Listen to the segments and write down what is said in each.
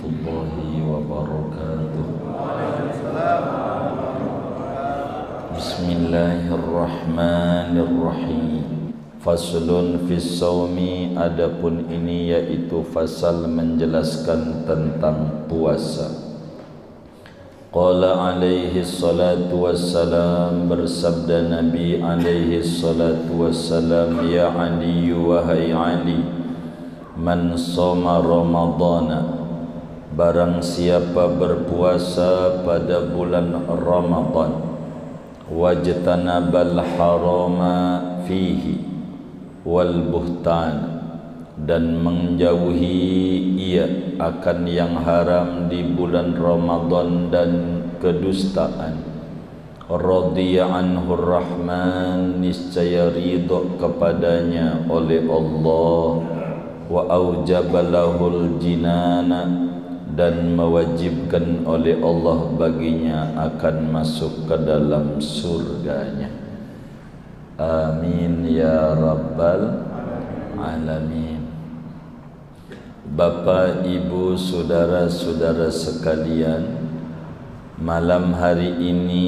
warahmatullahi wabarakatuh. Bismillahirrahmanirrahim. Faslun fis shaumi, adapun ini yaitu fasal menjelaskan tentang puasa. Qala alaihi salatu wassalam, bersabda Nabi alaihi salatu wassalam, ya Ali, wahai Ali, man shoma ramadana, barang siapa berpuasa pada bulan Ramadan, wajtanabal harama fihi wal buhtan, dan menjauhi ia akan yang haram di bulan Ramadan dan kedustaan, radhiya anhu rahman, niscaya ridho kepadanya oleh Allah, wa aujabalahul jinana, dan mewajibkan oleh Allah baginya akan masuk ke dalam surganya. Amin ya rabbal alamin. Bapak, ibu, saudara-saudara sekalian, malam hari ini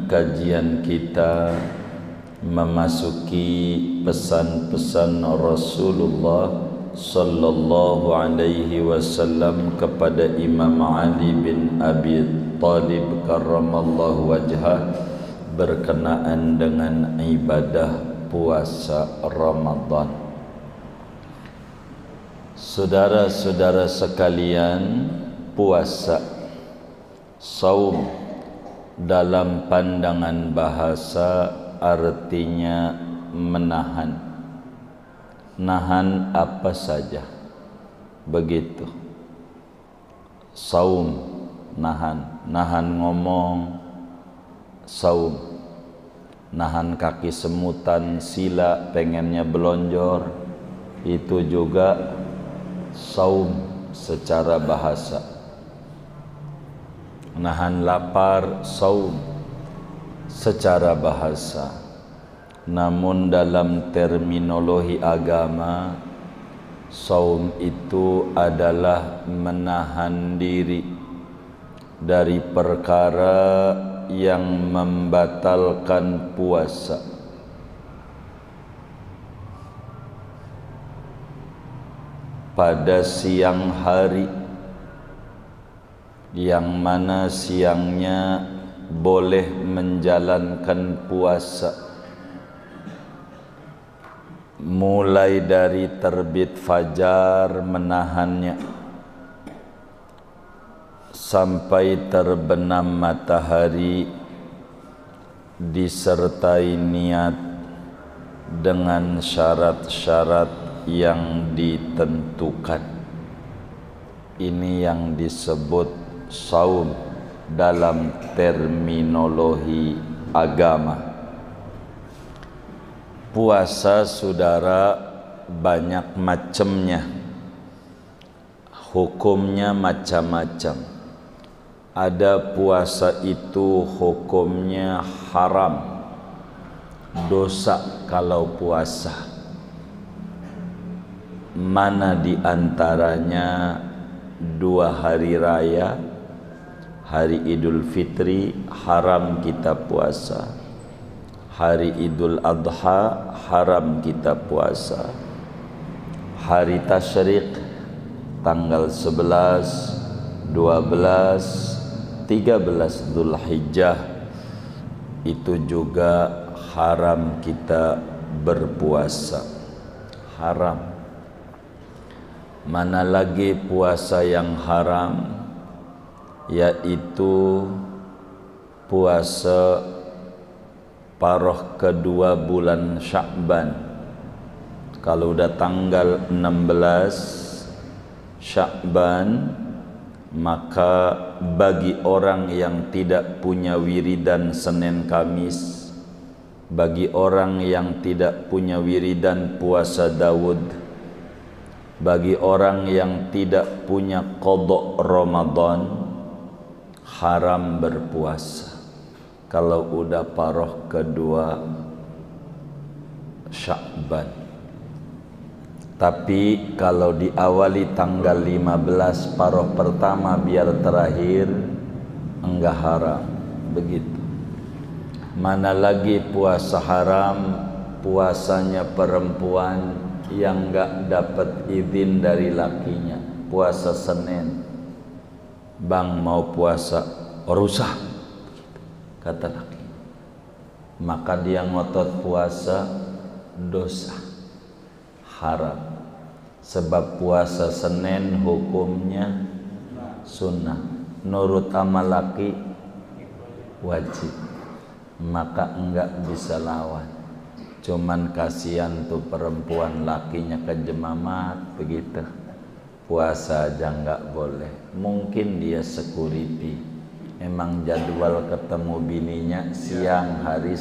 kajian kita memasuki pesan-pesan Rasulullah sallallahu alaihi wasallam kepada Imam Ali bin Abi Thalib karramallahu wajhah berkenaan dengan ibadah puasa Ramadan. Saudara-saudara sekalian, puasa, saum, dalam pandangan bahasa artinya menahan. Nahan apa saja, begitu. Saum, nahan ngomong, saum, nahan kaki semutan, sila pengennya belonjor, itu juga saum secara bahasa. Nahan lapar, saum secara bahasa. Namun dalam terminologi agama, saum itu adalah menahan diri dari perkara yang membatalkan puasa. Pada siang hari, yang mana siangnya boleh menjalankan puasa, mulai dari terbit fajar menahannya sampai terbenam matahari, disertai niat dengan syarat-syarat yang ditentukan. Ini yang disebut saum dalam terminologi agama. Puasa, saudara, banyak macamnya, hukumnya macam-macam. Ada puasa itu hukumnya haram, dosa kalau puasa. Mana di antaranya? 2 hari raya, hari Idul Fitri haram kita puasa, hari Idul Adha haram kita puasa, hari Tasyrik tanggal 11, 12, 13 Dzulhijjah itu juga haram kita berpuasa. Haram. Mana lagi puasa yang haram? Yaitu puasa paroh kedua bulan Sya'ban. Kalau udah tanggal 16 Sya'ban, maka bagi orang yang tidak punya wiridan Senin Kamis, bagi orang yang tidak punya wiridan puasa Daud, bagi orang yang tidak punya qadha Ramadan, haram berpuasa kalau udah paroh kedua Sya'ban. Tapi kalau diawali tanggal 15 paroh pertama biar terakhir enggak haram. Begitu. Mana lagi puasa haram, puasanya perempuan yang enggak dapat izin dari lakinya. Puasa Senin, bang mau puasa, rusah, kata laki. Maka dia ngotot puasa, dosa, haram. Sebab puasa Senin hukumnya sunnah, nurut sama laki wajib, maka enggak bisa lawan. Cuman kasihan tuh perempuan, lakinya kejemamat begitu, puasa aja enggak boleh. Mungkin dia security, emang jadwal ketemu bininya siang hari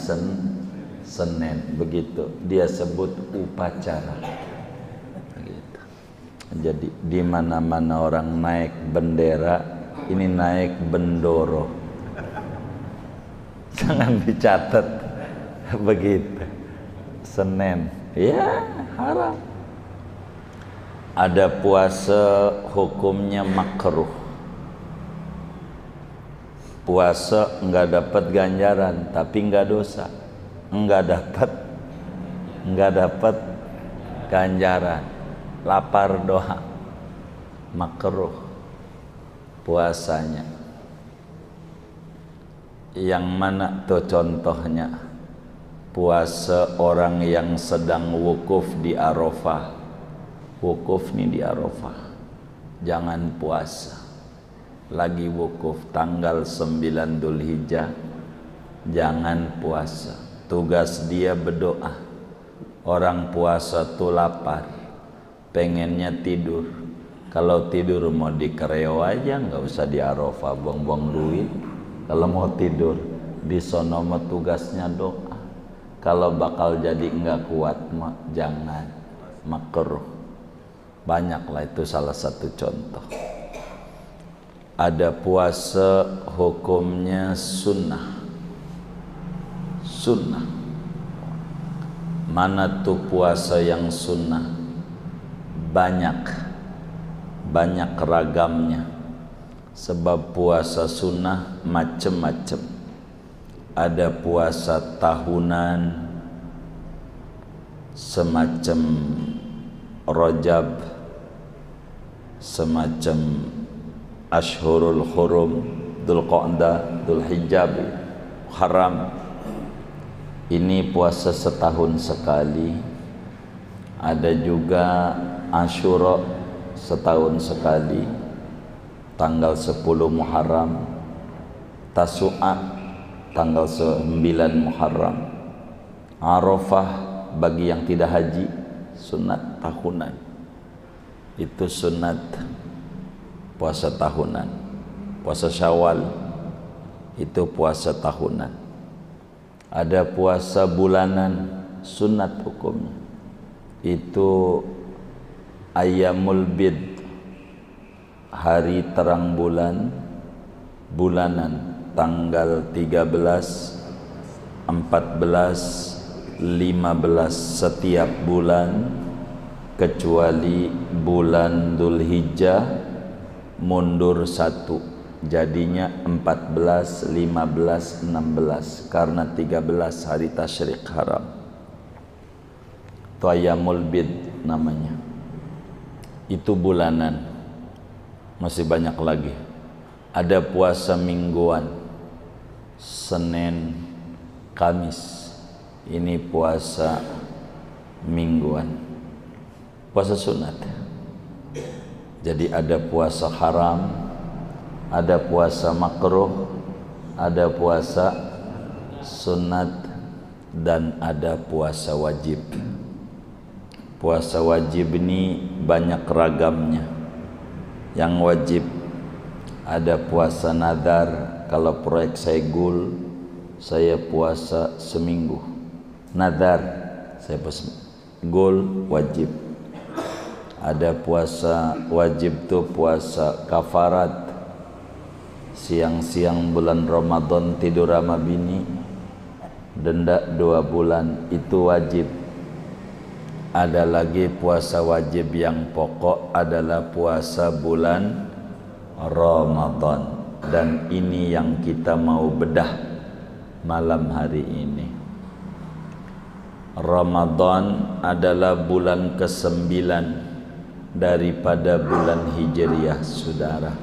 Senin, begitu dia sebut upacara. Jadi di mana-mana orang naik bendera, ini naik bendoro. Jangan dicatat begitu. Senin, ya haram. Ada puasa hukumnya makruh. Puasa enggak dapat ganjaran, tapi enggak dosa. Enggak dapat ganjaran. Lapar doa, makruh puasanya. Yang mana tuh contohnya? Puasa orang yang sedang wukuf di Arafah. Wukuf nih di Arafah, jangan puasa. Lagi wukuf tanggal 9 Dzulhijjah, jangan puasa. Tugas dia berdoa. Orang puasa tuh lapar, pengennya tidur. Kalau tidur mau di Kreo aja, nggak usah di Arafah buang-buang duit. Kalau mau tidur di sono mah tugasnya doa. Kalau bakal jadi nggak kuat mah jangan, makruh. Banyaklah, itu salah satu contoh. Ada puasa hukumnya sunnah. Sunnah. Mana tuh puasa yang sunnah? Banyak ragamnya. Sebab puasa sunnah macem-macem. Ada puasa tahunan semacam Rajab, semacam Ashhurul Hurum, Dzulqa'dah, Dzulhijjah, Haram. Ini puasa setahun sekali. Ada juga Asyura setahun sekali, tanggal 10 Muharram. Tasu'a tanggal 9 Muharram. Arafah bagi yang tidak haji sunat tahunan. Itu sunat puasa tahunan. Puasa Syawal itu puasa tahunan. Ada puasa bulanan, sunat hukumnya. Itu Ayyamul Bid, hari terang bulan, bulanan, tanggal 13, 14, 15 setiap bulan, kecuali bulan Dzulhijjah mundur 1, jadinya 14, 15, 16 karena 13 hari tasyrik haram. Itu Ayyamul Bid namanya. Itu bulanan. Masih banyak lagi. Ada puasa mingguan, Senin, Kamis. Ini puasa mingguan, puasa sunat. Jadi ada puasa haram, ada puasa makruh, ada puasa sunat, dan ada puasa wajib. Puasa wajib ini banyak ragamnya. Yang wajib ada puasa nadar. Kalau proyek saya gul, saya puasa seminggu. Nadar saya puasa gul wajib. Ada puasa wajib tuh puasa kafarat. Siang-siang bulan Ramadan tidur sama bini, denda 2 bulan, itu wajib. Ada lagi puasa wajib yang pokok adalah puasa bulan Ramadan. Dan ini yang kita mau bedah malam hari ini. Ramadan adalah bulan ke-9 daripada bulan Hijriah, saudara.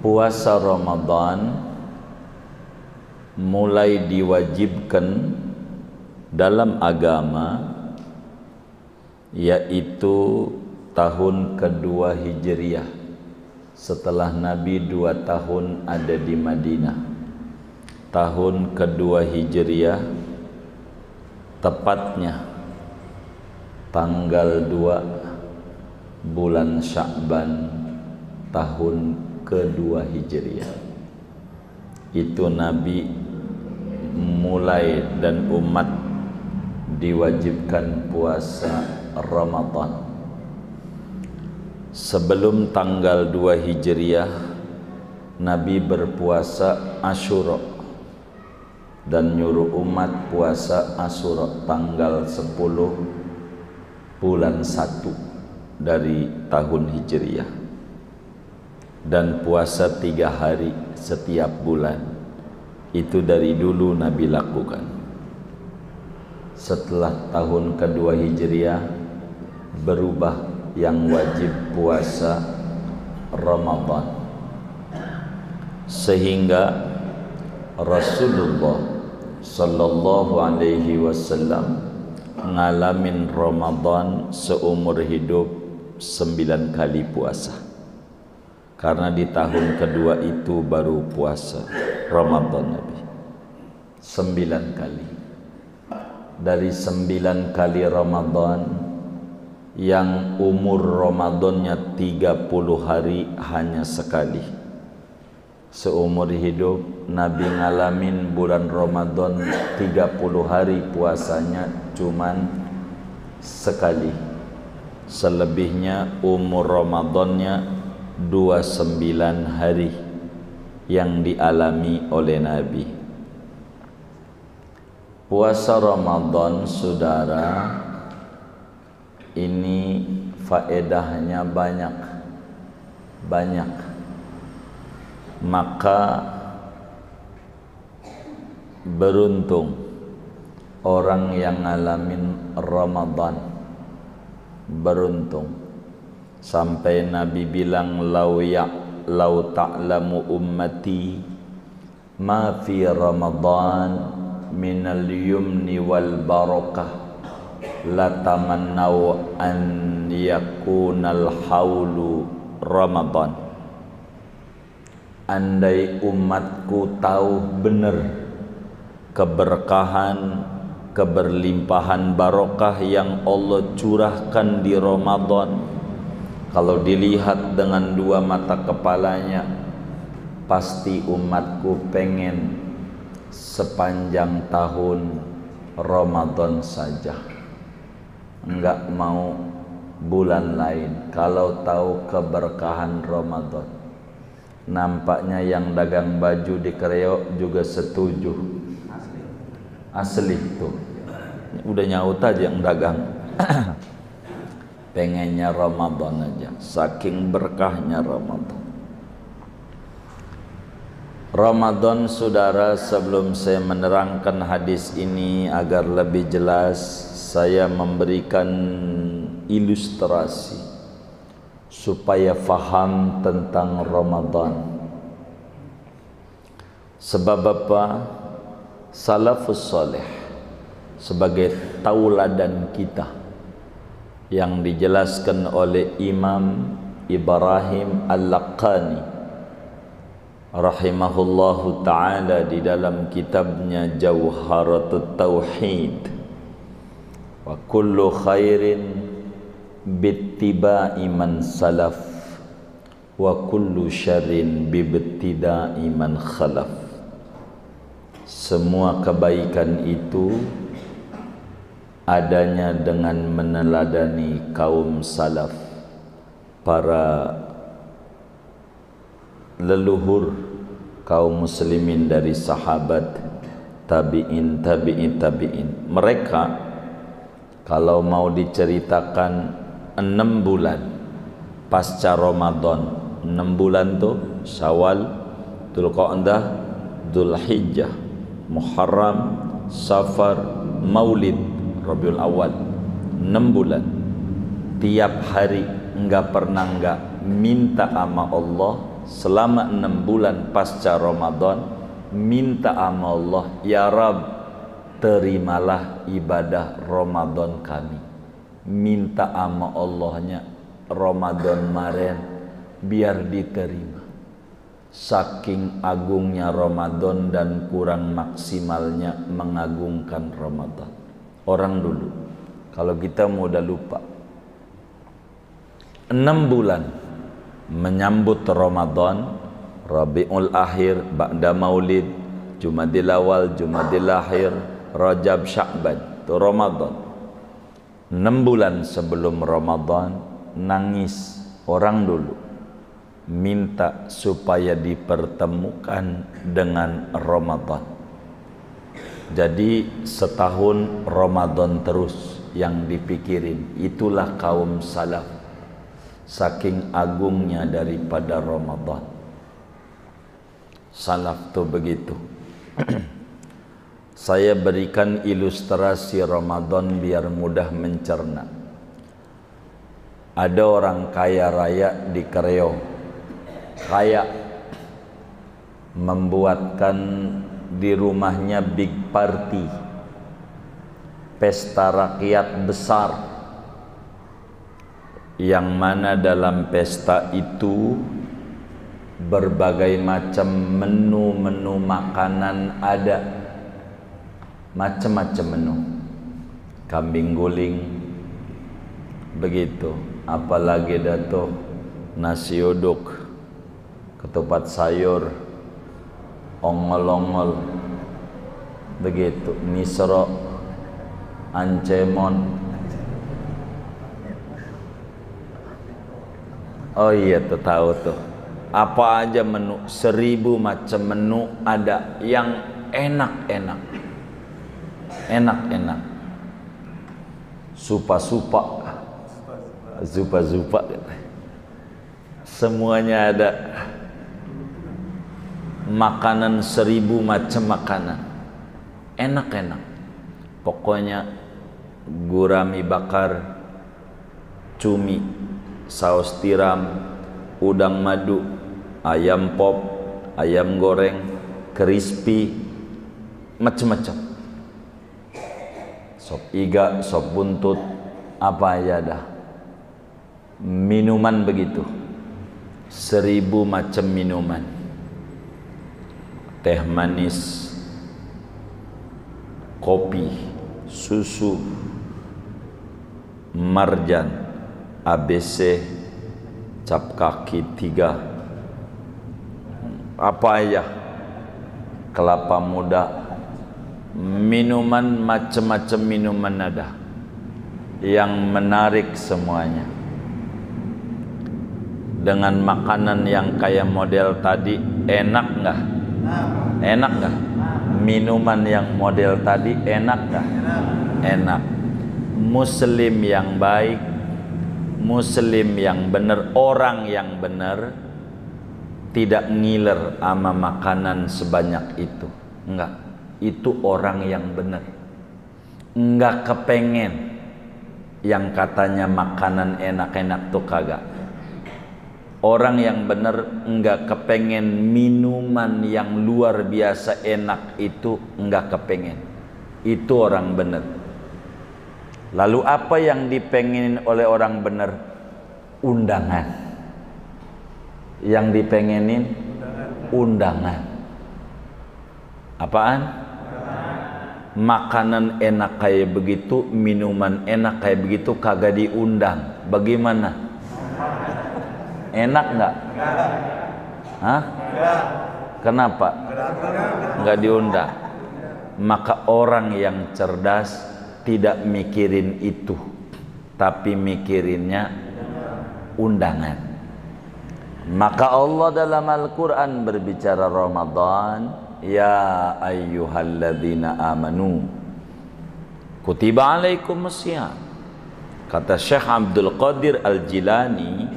Puasa Ramadan mulai diwajibkan dalam agama yaitu tahun kedua Hijriah, setelah Nabi 2 tahun ada di Madinah. Tahun kedua Hijriah, tepatnya tanggal 2 bulan Sya'ban tahun kedua Hijriah. Itu Nabi mulai dan umat diwajibkan puasa Ramadan. Sebelum tanggal 2 Hijriah, Nabi berpuasa Asyura dan nyuruh umat puasa Asyura tanggal 10 bulan 1 dari tahun Hijriah, dan puasa 3 hari setiap bulan. Itu dari dulu Nabi lakukan. Setelah tahun kedua Hijriah berubah, yang wajib puasa Ramadan, sehingga Rasulullah sallallahu alaihi wasallam ngalamin Ramadan seumur hidup 9 kali puasa. Karena di tahun kedua itu baru puasa Ramadan Nabi 9 kali. Dari 9 kali Ramadan, yang umur Ramadannya 30 hari hanya sekali. Seumur hidup Nabi ngalamin bulan Ramadan 30 hari puasanya cuman sekali. Selebihnya umur Ramadannya 29 hari yang dialami oleh Nabi. Puasa Ramadan, saudara, ini faedahnya banyak. Maka beruntung orang yang ngalamin Ramadan, beruntung. Sampai Nabi bilang, lau ta'lamu ummati ma fi Ramadan minal yumni wal barakah la tamannau an yakunal haulu Ramadan. Andai umatku tahu benar keberkahan, keberlimpahan barokah yang Allah curahkan di Ramadan, kalau dilihat dengan 2 mata kepalanya, pasti umatku pengen sepanjang tahun Ramadan saja, enggak mau bulan lain. Kalau tahu keberkahan Ramadan, nampaknya yang dagang baju di Kreo juga setuju. Asli tuh, udah nyaut aja yang dagang. Pengennya Ramadan aja, saking berkahnya Ramadan. Ramadan, saudara, sebelum saya menerangkan hadis ini agar lebih jelas, saya memberikan ilustrasi supaya faham tentang Ramadan. Sebab apa? Salafus salih sebagai tauladan kita yang dijelaskan oleh Imam Ibrahim Al-Laqani rahimahullahu ta'ala di dalam kitabnya Jawharatut Tauhid, wa kullu khairin bittiba'i man salaf wa kullu syarrin bibtida'i man khalaf. Semua kebaikan itu adanya dengan meneladani kaum salaf, para leluhur kaum muslimin dari sahabat, tabi'in. Mereka Kalau mau diceritakan 6 bulan pasca Ramadan, 6 bulan tuh Syawal, Dzulqa'dah, Dzulhijjah, Muharram, Safar, Maulid, Rabiul Awal. 6 bulan. Tiap hari enggak pernah enggak minta sama Allah selama 6 bulan pasca Ramadan, minta sama Allah, ya Rabb, terimalah ibadah Ramadan kami. Minta sama Allahnya Ramadan kemarin biar diterima. Saking agungnya Ramadan dan kurang maksimalnya mengagungkan Ramadan. Orang dulu, kalau kita mau udah lupa, 6 bulan menyambut Ramadan, Rabiul Akhir, Ba'da Maulid, Jumadil Awal, Jumadil Akhir, Rajab, Sya'ban, itu Ramadan. 6 bulan sebelum Ramadan nangis orang dulu, minta supaya dipertemukan dengan Ramadan. Jadi setahun Ramadan terus yang dipikirin. Itulah kaum salaf, saking agungnya daripada Ramadan. Salaf tuh begitu. Saya berikan ilustrasi Ramadan biar mudah mencerna. Ada orang kaya raya di Kreo, kaya, membuatkan di rumahnya big party, pesta rakyat besar, yang mana dalam pesta itu berbagai macam menu-menu makanan ada, macam-macam menu, kambing guling, begitu, apalagi datuh nasi uduk, ketupat sayur, ongol-ongol, begitu, misro, ancemon. Oh iya tuh, tahu tuh, apa aja menu, 1000 macam menu ada, yang enak-enak, enak-enak, supa-supa, zupa-zupa, semuanya ada. Makanan 1000 macam makanan, enak-enak. Pokoknya gurami bakar, cumi, saus tiram, udang madu, ayam pop, ayam goreng, crispy, macam-macam. Sop iga, sop buntut, apa aja dah. Minuman begitu, 1000 macam minuman. Teh manis, kopi, susu, marjan, ABC, cap kaki 3, apa ya, kelapa muda, minuman, macam-macam minuman ada, yang menarik semuanya. Dengan makanan yang kayak model tadi, enak nggak? Enak nggak? Minuman yang model tadi enak nggak? Enak. Muslim yang baik, Muslim yang benar, orang yang benar, tidak ngiler sama makanan sebanyak itu. Enggak. Itu orang yang benar. Enggak kepengen yang katanya makanan enak-enak tuh, kagak. Orang yang benar enggak kepengen minuman yang luar biasa enak itu, enggak kepengen. Itu orang benar. Lalu apa yang dipengenin oleh orang benar? Undangan. Yang dipengenin undangan. Apaan? Makanan enak kayak begitu, minuman enak kayak begitu, kagak diundang. Bagaimana? Enak nggak? Hah? Kenapa? Nggak diundang. Maka orang yang cerdas tidak mikirin itu, tapi mikirinnya undangan. Maka Allah dalam Al-Quran berbicara Ramadan, ya ayyuhalladzina amanu, Kutiba alaikumusiyam. Kata Syekh Abdul Qadir Al-Jilani,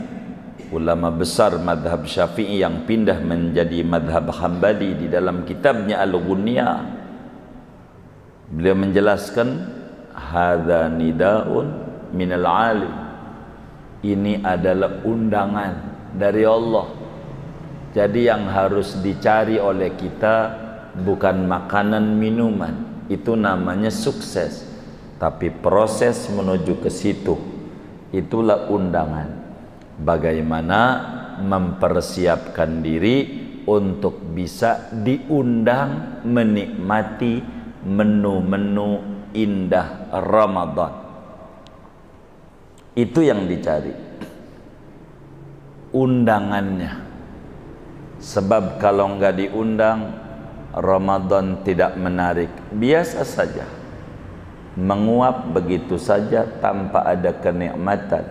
ulama besar madhab Syafi'i yang pindah menjadi madhab Hambali, di dalam kitabnya Al-Ghunniyah beliau menjelaskan, hadza nidaun minal alim, ini adalah undangan dari Allah. Jadi yang harus dicari oleh kita bukan makanan minuman, itu namanya sukses, tapi proses menuju ke situ, itulah undangan. Bagaimana mempersiapkan diri untuk bisa diundang menikmati menu-menu indah Ramadan. Itu yang dicari, undangannya. Sebab kalau enggak diundang, Ramadan tidak menarik, biasa saja, menguap begitu saja tanpa ada kenikmatan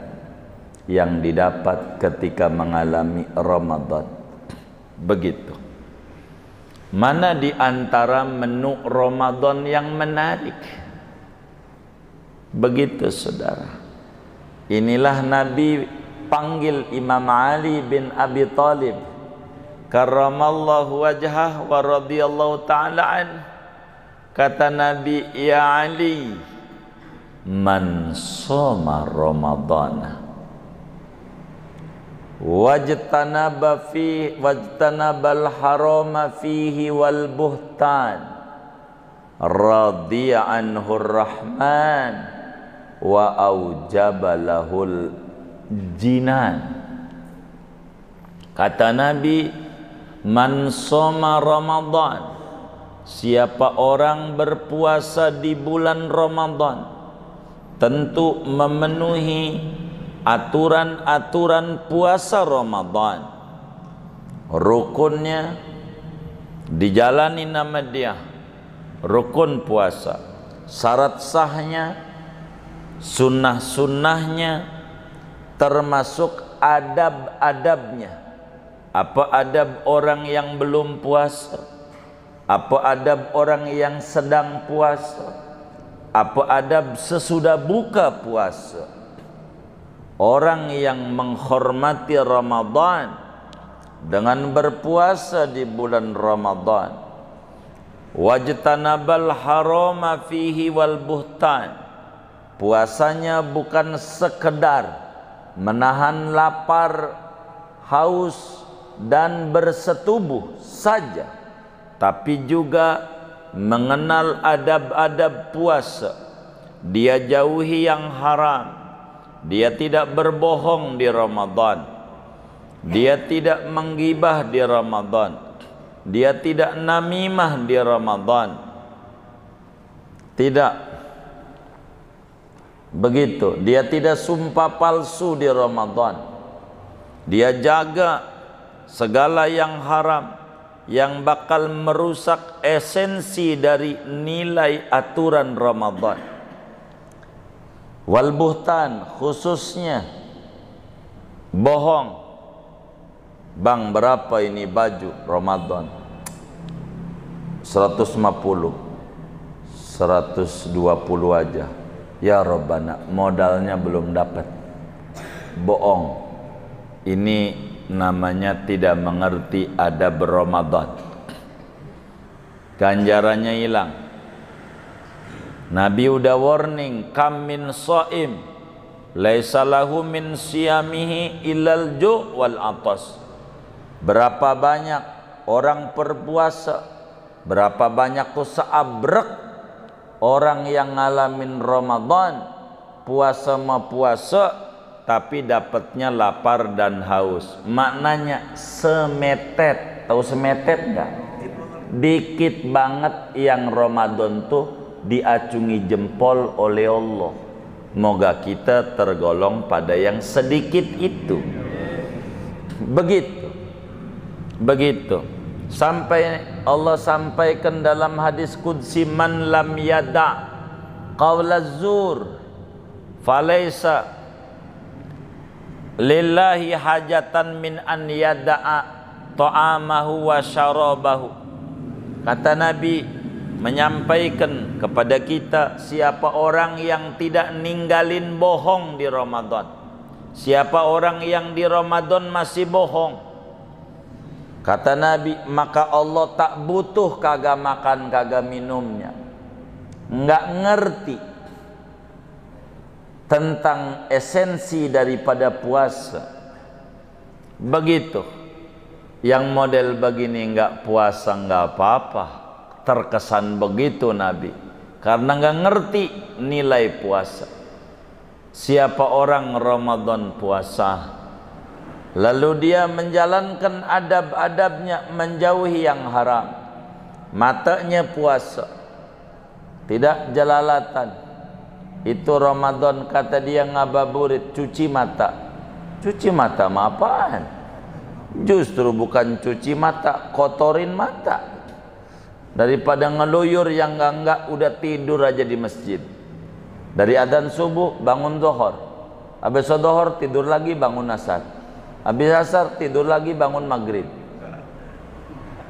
yang didapat ketika mengalami Ramadan. Begitu. Mana di antara menu Ramadan yang menarik? Begitu saudara. Inilah Nabi panggil Imam Ali bin Abi Thalib karramallahu wajhah wa radhiyallahu ta'ala an. Kata Nabi, ya Ali, man shoma Ramadana wajtanabal harama fihi wal buhtan radiya anhu rahman wa aujabalahul jinan. Kata Nabi, man shoma Ramadan, siapa orang berpuasa di bulan Ramadan, tentu memenuhi aturan-aturan puasa Ramadan. Rukunnya dijalani nama dia, rukun puasa. Syarat sahnya, sunnah-sunnahnya, termasuk adab-adabnya. Apa adab orang yang belum puasa? Apa adab orang yang sedang puasa? Apa adab sesudah buka puasa? Orang yang menghormati Ramadan dengan berpuasa di bulan Ramadan, wajtanabal harama fihi wal buhtan, puasanya bukan sekedar menahan lapar, haus dan bersetubuh saja, tapi juga mengenal adab-adab puasa. Dia jauhi yang haram, dia tidak berbohong di Ramadan, dia tidak menggibah di Ramadan, dia tidak namimah di Ramadan. Tidak begitu, dia tidak sumpah palsu di Ramadan. Dia jaga segala yang haram yang bakal merusak esensi dari nilai aturan Ramadan. Wal buhtan, khususnya bohong. Bang, berapa ini baju Ramadan? 150, 120 aja. Ya Rabbana, modalnya belum dapat. Bohong. Ini namanya tidak mengerti adab Ramadan. Ganjarannya hilang. Nabi udah warning, kam min shaim laisa lahu min siyamihi illal ju' wal atas. Berapa banyak orang berpuasa, berapa banyak tuh seabrek orang yang ngalamin Ramadan, puasa mah puasa tapi dapatnya lapar dan haus. Maknanya semetet. Tahu semetet enggak? Dikit banget yang Ramadan tuh diacungi jempol oleh Allah. Moga kita tergolong pada yang sedikit itu. Begitu sampai Allah sampaikan dalam hadis qudsi, man lam yada qaulaz zur falaysa lillahi hajatan min an yada'a ta'amahu wa syarabahu. Kata Nabi, menyampaikan kepada kita siapa orang yang tidak ninggalin bohong di Ramadan. Siapa orang yang di Ramadan masih bohong, kata Nabi, maka Allah tak butuh kagak makan kagak minumnya. Nggak ngerti tentang esensi daripada puasa. Begitu. Yang model begini nggak puasa nggak apa-apa, terkesan begitu Nabi, karena nggak ngerti nilai puasa. Siapa orang Ramadan puasa, lalu dia menjalankan adab-adabnya, menjauhi yang haram, matanya puasa, tidak jalalatan, itu Ramadan kata dia ngababurit, cuci mata. Cuci mata mah apaan? Justru bukan cuci mata, kotorin mata. Daripada ngeluyur yang enggak udah tidur aja di masjid. Dari adzan subuh bangun zuhur, habis zuhur tidur lagi bangun asar, habis asar tidur lagi bangun maghrib.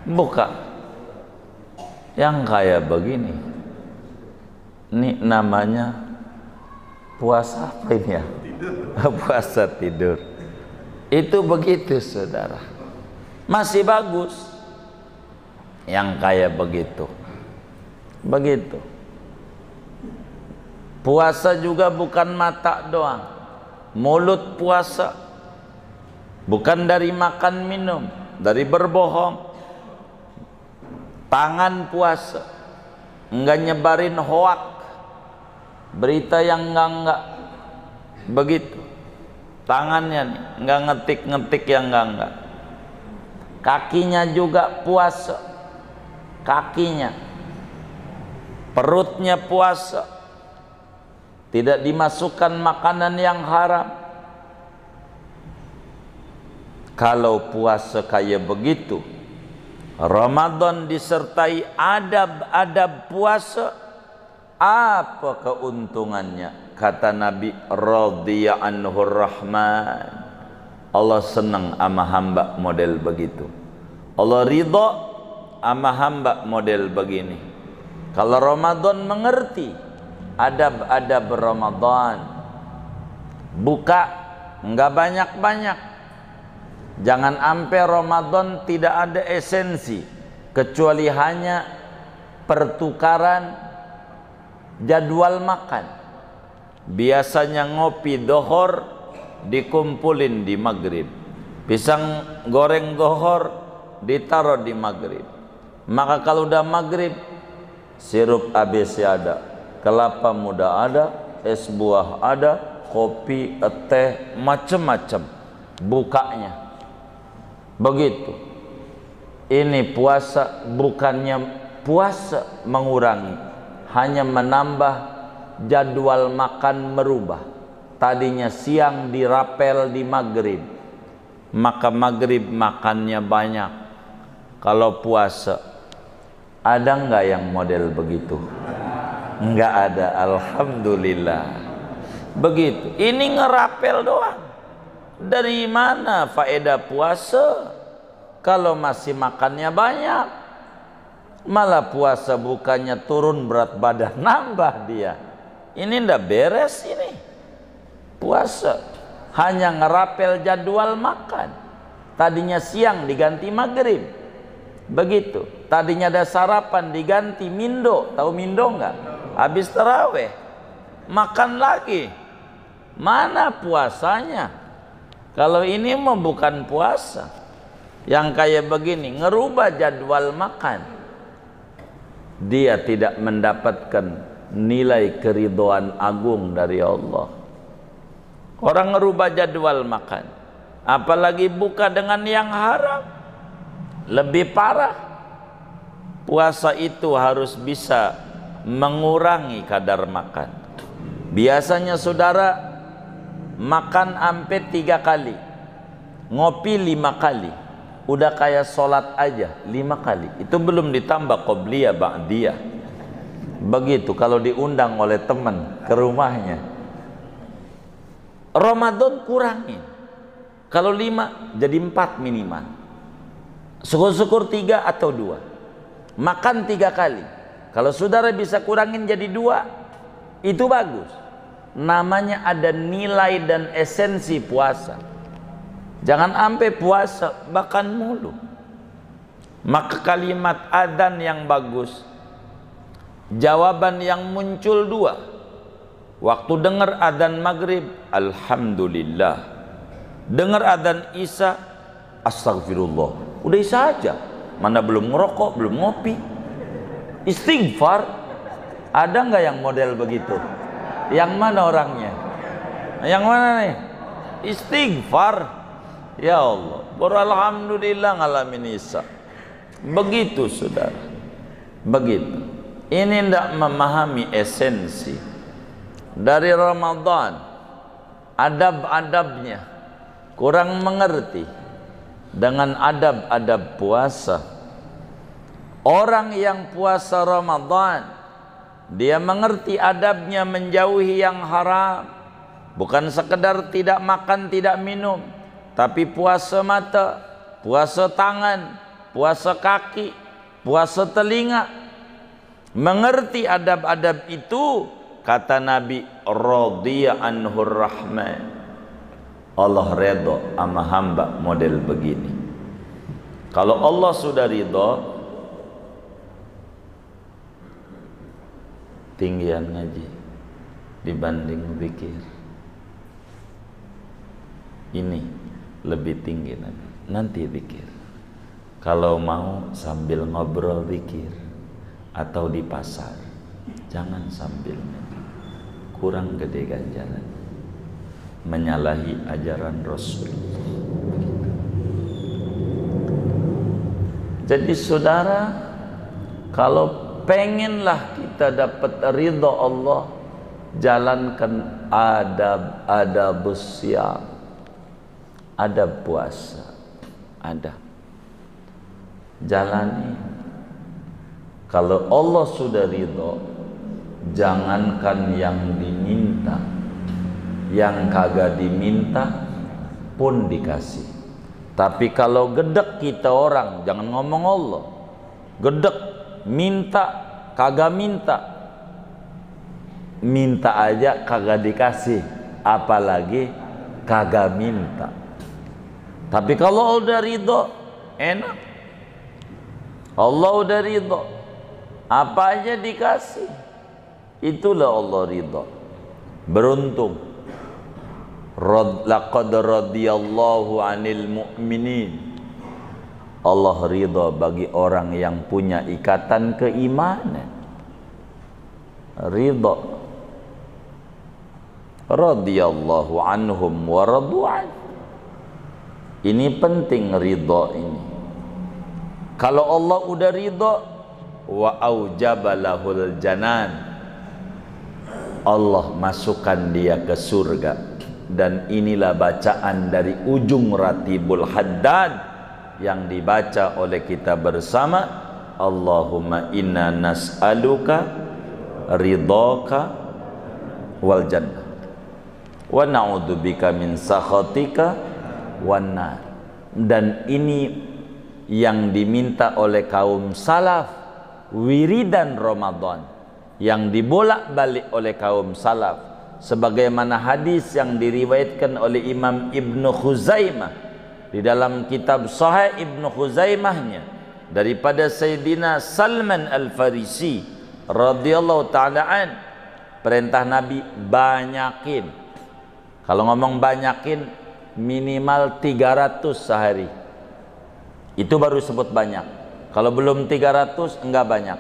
Buka. Yang kayak begini, ini namanya puasa apa ini ya? Puasa tidur. Itu begitu saudara, masih bagus yang kayak begitu. Begitu. Puasa juga bukan mata doang, mulut puasa, bukan dari makan minum, dari berbohong. Tangan puasa, enggak nyebarin hoak, berita yang enggak. Begitu. Tangannya nih, enggak ngetik-ngetik yang enggak. Kakinya juga puasa. Kakinya. Perutnya puasa. Tidak dimasukkan makanan yang haram. Kalau puasa kayak begitu, Ramadan disertai adab-adab puasa, apa keuntungannya? Kata Nabi, radhiya anhur rahman, Allah senang sama hamba model begitu. Allah ridha sama hamba model begini. Kalau Ramadan mengerti adab-adab Ramadan, buka enggak banyak-banyak. Jangan sampai Ramadan tidak ada esensi, kecuali hanya pertukaran jadwal makan. Biasanya ngopi dohor dikumpulin di maghrib, pisang goreng dohor ditaruh di maghrib. Maka kalau udah maghrib, sirup ABC ada, kelapa muda ada, es buah ada, kopi, teh, macam-macam bukanya. Begitu. Ini puasa bukannya puasa mengurangi, hanya menambah jadwal makan merubah. Tadinya siang dirapel di maghrib, maka maghrib makannya banyak. Kalau puasa, ada nggak yang model begitu? Nggak ada, alhamdulillah. Begitu. Ini ngerapel doang. Dari mana faedah puasa kalau masih makannya banyak? Malah puasa bukannya turun berat badan, nambah dia. Ini ndak beres ini. Puasa hanya ngerapel jadwal makan. Tadinya siang diganti maghrib. Begitu. Tadinya ada sarapan diganti mindo. Tahu mindo enggak? Habis taraweh makan lagi. Mana puasanya? Kalau ini mah bukan puasa. Yang kayak begini ngerubah jadwal makan, dia tidak mendapatkan nilai keridhaan agung dari Allah. Orang ngerubah jadwal makan, apalagi buka dengan yang haram, lebih parah. Puasa itu harus bisa mengurangi kadar makan. Biasanya saudara makan sampai 3 kali, ngopi 5 kali, udah kayak sholat aja 5 kali. Itu belum ditambah qobliyah ba'diyah. Begitu kalau diundang oleh teman ke rumahnya. Ramadan kurangin. Kalau 5 jadi 4 minimal. Syukur-syukur 3 atau 2. Makan 3 kali. Kalau saudara bisa kurangin jadi 2, itu bagus. Namanya ada nilai dan esensi puasa. Jangan sampai puasa makan mulu. Maka kalimat adzan yang bagus, jawaban yang muncul 2. Waktu dengar adzan maghrib, alhamdulillah. Dengar adzan isya, astagfirullah. Udah isya aja. Mana belum ngerokok, belum ngopi. Istighfar. Ada nggak yang model begitu? Yang mana orangnya? Yang mana nih? Istighfar. Ya Allah, alhamdulillah ngalamin isya. Begitu saudara, begitu. Ini tidak memahami esensi dari Ramadan, adab-adabnya, kurang mengerti dengan adab-adab puasa. Orang yang puasa Ramadan, dia mengerti adabnya menjauhi yang haram, bukan sekedar tidak makan, tidak minum, tapi puasa mata, puasa tangan, puasa kaki, puasa telinga. Mengerti adab-adab itu, kata Nabi, radhiya anhur rahman. Allah redha sama hamba model begini. Kalau Allah sudah ridha, tinggian ngaji dibanding zikir. Ini lebih tinggi nanti zikir. Kalau mau sambil ngobrol zikir atau di pasar, jangan sambil ngaji. Kurang gede ganjaran, menyalahi ajaran Rasul. Jadi saudara, kalau pengenlah kita dapat ridha Allah, jalankan adab siyam, adab puasa, adab. Jalani. Kalau Allah sudah ridha, jangankan yang diminta, yang kagak diminta pun dikasih. Tapi kalau gedek kita orang, jangan ngomong Allah, gedek, minta, kagak minta, minta aja kagak dikasih, apalagi kagak minta. Tapi kalau udah ridho, enak. Allah udah ridho, apa aja dikasih. Itulah Allah ridho. Beruntung. Laqad radiyallahu 'anil mu'minin. Allah ridha bagi orang yang punya ikatan keimanan. Ridha. Radiyallahu anhum wa radu'an. Ini penting ridha ini. Kalau Allah udah ridha, wa aujaba lahul janan, Allah masukkan dia ke surga. Dan inilah bacaan dari ujung Ratibul Haddad yang dibaca oleh kita bersama. Allahumma inna nas'aluka ridhaka wal jannah wa na'udzubika min sakhatika wan nar. Dan ini yang diminta oleh kaum salaf, wiridan Ramadan yang dibolak-balik oleh kaum salaf, sebagaimana hadis yang diriwayatkan oleh Imam Ibnu Khuzaimah di dalam kitab Sahih Ibnu Khuzaimahnya daripada Sayyidina Salman Al-Farisi radhiyallahu ta'ala an. Perintah Nabi banyakin. Kalau ngomong banyakin, minimal 300 sehari, itu baru sebut banyak. Kalau belum 300 enggak banyak.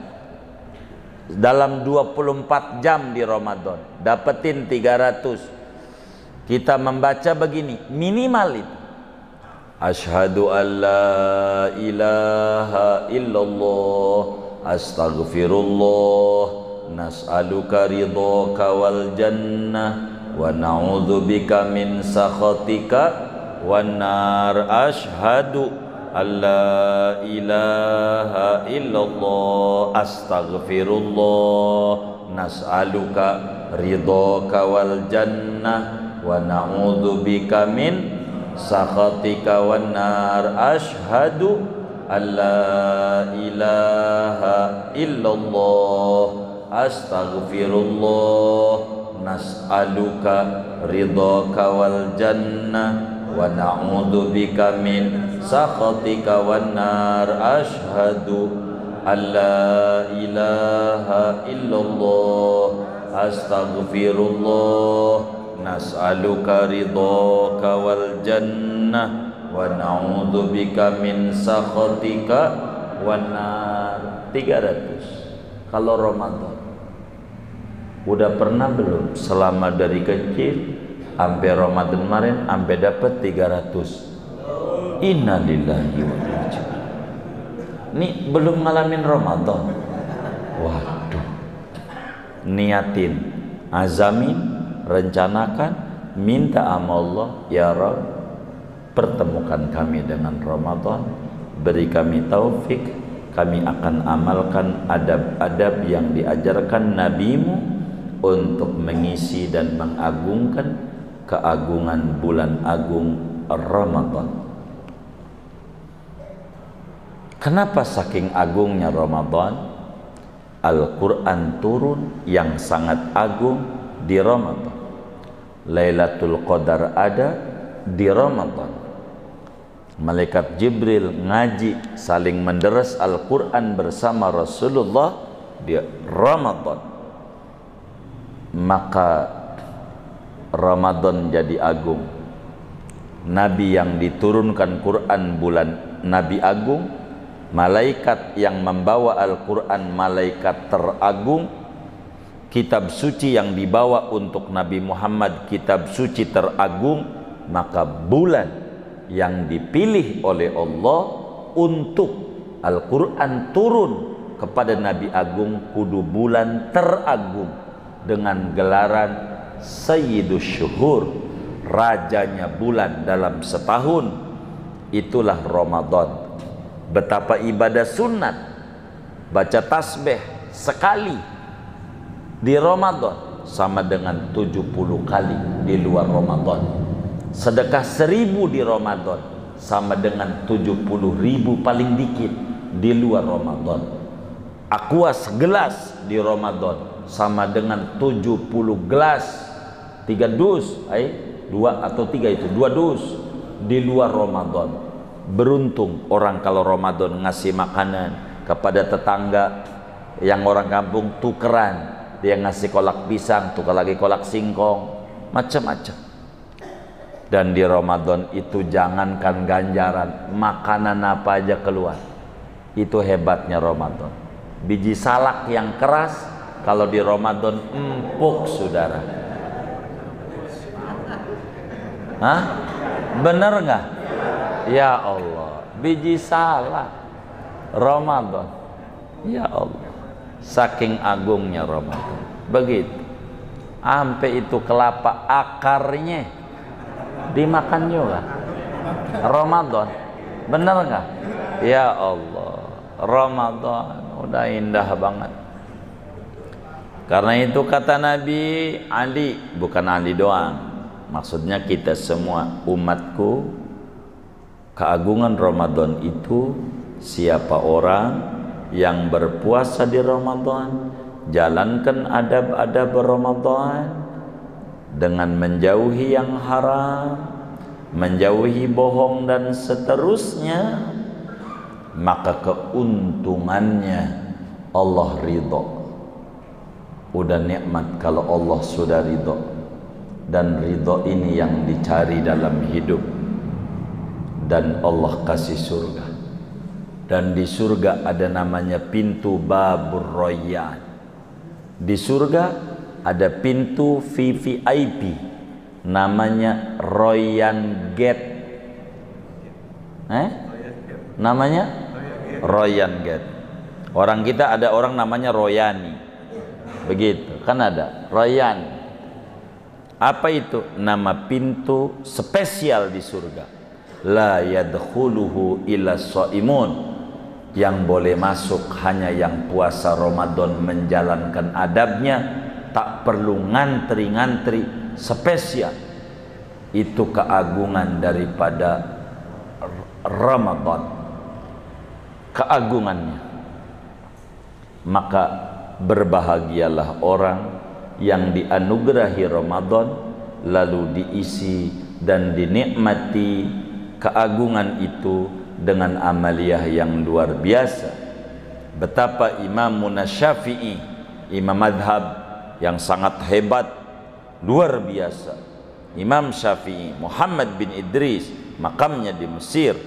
Dalam 24 jam di Ramadan dapetin 300. Kita membaca begini, minimal itu. Asyhadu an la ilaha illallah, astaghfirullah, nas'aluka ridhaka wal jannah wa na'udzubika min sakhatika wan nar. Asyhadu alla ilaha illallah, astaghfirullah, nas'aluka ridhaka wal jannah wa na'udzubika min sakhatika wan nar. Asyhadu alla ilaha illallah astaghfirullah nas'aluka ridhaka wal jannah wa na'udzubika min sakhatika wan nar asyhadu alla ilaha illallah astaghfirullah nas'aluka ridhaka wal jannah wa na'udzubika min sakhatika wan nar. 300 kalau Ramadan. Udah pernah belum selama dari kecil sampai Ramadan kemarin sampai dapat 300? Innalillahi wa inna ilaihi raji'un. Ini belum ngalamin Ramadan. Waduh. Niatin, azamin, rencanakan, minta sama Allah, ya Rabb, pertemukan kami dengan Ramadan, beri kami taufik, kami akan amalkan adab-adab yang diajarkan Nabi-Mu untuk mengisi dan mengagungkan keagungan bulan agung Ramadan. Kenapa saking agungnya Ramadan? Al-Quran turun yang sangat agung di Ramadan. Lailatul Qadar ada di Ramadan. Malaikat Jibril ngaji saling menderes Al-Quran bersama Rasulullah di Ramadan. Maka Ramadan jadi agung. Nabi yang diturunkan Quran bulan Nabi agung, malaikat yang membawa Al-Quran malaikat teragung, kitab suci yang dibawa untuk Nabi Muhammad kitab suci teragung. Maka bulan yang dipilih oleh Allah untuk Al-Quran turun kepada Nabi agung kudu bulan teragung dengan gelaran Sayyidus Syuhur, rajanya bulan dalam setahun. Itulah Ramadan. Betapa ibadah sunat baca tasbih sekali di Ramadan sama dengan 70 kali di luar Ramadan. Sedekah 1000 di Ramadan sama dengan 70.000 paling dikit di luar Ramadan. Aqua segelas di Ramadan sama dengan 70 gelas, 3 dus, 2 atau 3 itu 2 dus di luar Ramadan. Beruntung orang kalau Ramadan ngasih makanan kepada tetangga yang orang kampung, tukeran, dia ngasih kolak pisang, tukar lagi kolak singkong, macam-macam. Dan di Ramadan itu jangankan ganjaran, makanan apa aja keluar. Itu hebatnya Ramadan. Biji salak yang keras kalau di Ramadan empuk, saudara. Hah? Bener nggak? Ya Allah, biji salak Ramadan. Ya Allah, saking agungnya Ramadan. Begitu. Sampai itu kelapa akarnya dimakan juga Ramadan. Bener nggak? Ya Allah, Ramadan udah indah banget. Karena itu kata Nabi Ali, bukan Ali doang, maksudnya kita semua umatku, keagungan Ramadan itu siapa orang yang berpuasa di Ramadan, jalankan adab-adab Ramadan dengan menjauhi yang haram, menjauhi bohong dan seterusnya, maka keuntungannya Allah ridho. Udah nikmat kalau Allah sudah ridho, dan ridho ini yang dicari dalam hidup. Dan Allah kasih surga, dan di surga ada namanya pintu Babur Royan. Di surga ada pintu VVIP namanya Royan Gate. Namanya Royan Gate. Orang kita ada orang namanya Royani, begitu kan, ada Royan. Apa itu? Nama pintu spesial di surga. La yadkhuluhu illa shaimun. Yang boleh masuk hanya yang puasa Ramadan menjalankan adabnya, tak perlu ngantri-ngantri, spesial. Itu keagungan daripada Ramadan. keagungannya. Maka berbahagialah orang yang dianugerahi Ramadan lalu diisi dan dinikmati keagungan itu dengan amaliyah yang luar biasa. Betapa Imam Syafi'i, imam madhab yang sangat hebat, luar biasa, Imam Syafi'i Muhammad bin Idris, makamnya di Mesir,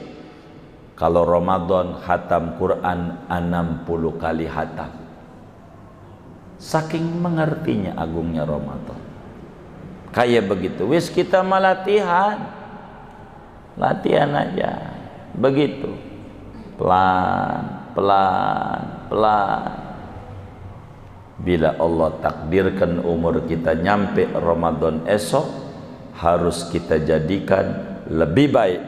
kalau Ramadan hatam Quran 60 kali hatam. Saking mengertinya agungnya Ramadan. Kayak begitu. Wis kita latihan aja. Begitu. Pelan, pelan, pelan. Bila Allah takdirkan umur kita nyampe Ramadan esok, harus kita jadikan lebih baik